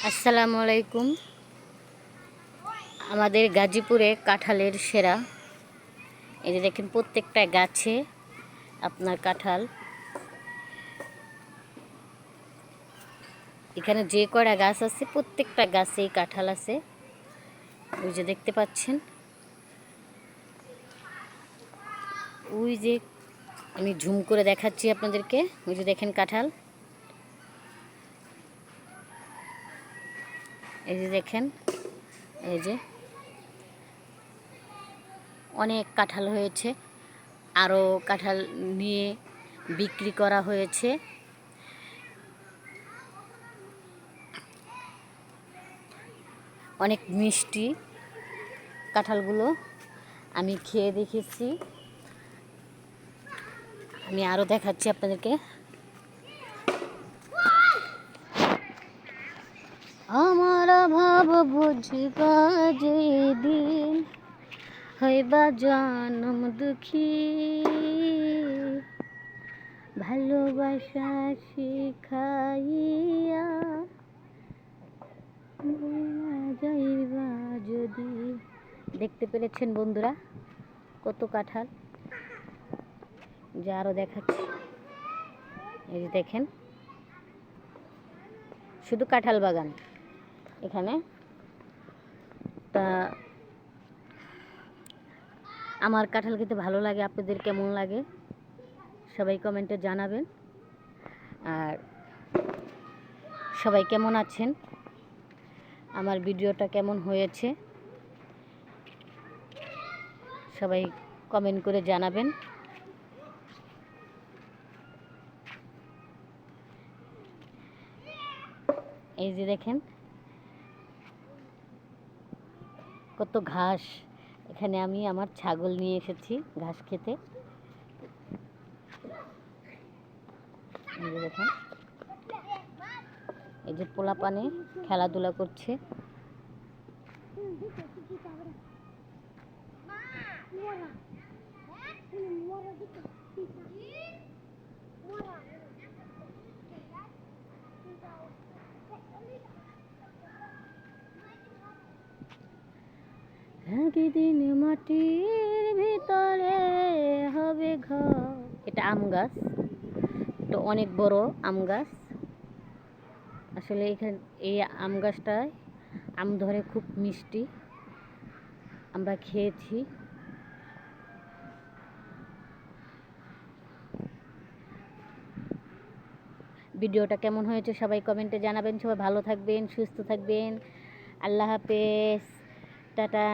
আসসালামু আলাইকুম। আমাদের গাজীপুরে কাঁঠালের সেরা। এই যে দেখেন প্রত্যেকটা গাছে আপনার কাঁঠাল। এখানে যে কয়টা গাছ আছে প্রত্যেকটা গাছেই কাঁঠাল আছে। ওই যে দেখতে পাচ্ছেন, ওই যে আমি ঝুম করে দেখাচ্ছি আপনাদেরকে। ওই যে দেখেন কাঁঠাল, এই যে দেখেন, এই যে অনেক কাঁঠাল হয়েছে। আরও কাঁঠাল নিয়ে বিক্রি করা হয়েছে। অনেক মিষ্টি কাঁঠালগুলো, আমি খেয়ে দেখেছি। আমি আরও দেখাচ্ছি আপনাদেরকে। আমার অভাব বুঝবা যেদিন হইবা জনম দুঃখী, ভালোবাসা শিখাইয়া যাইবা যদি। দেখতে পেরেছেন বন্ধুরা কত কাঁঠাল, যা আরও দেখাচ্ছি। এই যে দেখেন, শুধু কাঁঠাল বাগান এখানে। তা আমার কাঁঠাল খেতে ভালো লাগে, আপনাদের কেমন লাগে সবাই কমেন্টে জানাবেন। আর সবাই কেমন আছেন, আমার ভিডিওটা কেমন হয়েছে সবাই কমেন্ট করে জানাবেন। এই যে দেখেন কত ঘাস। এখানে আমি আমার ছাগল নিয়ে এসেছি ঘাস খেতে। এই যে দেখেন, এই যে পোলাপানে খেলাধুলা করছে। একদিন মাটির ভিতরে হবে ঘর। এটা আম গাছ, এটা অনেক বড় আম গাছ। আসলে এখানে এই আম গাছটায় আম ধরে খুব মিষ্টি, আমরা খেয়েছি। ভিডিওটা কেমন হয়েছে সবাই কমেন্টে জানাবেন। সবাই ভালো থাকবেন, সুস্থ থাকবেন। আল্লাহ হাফেজ, টাটা।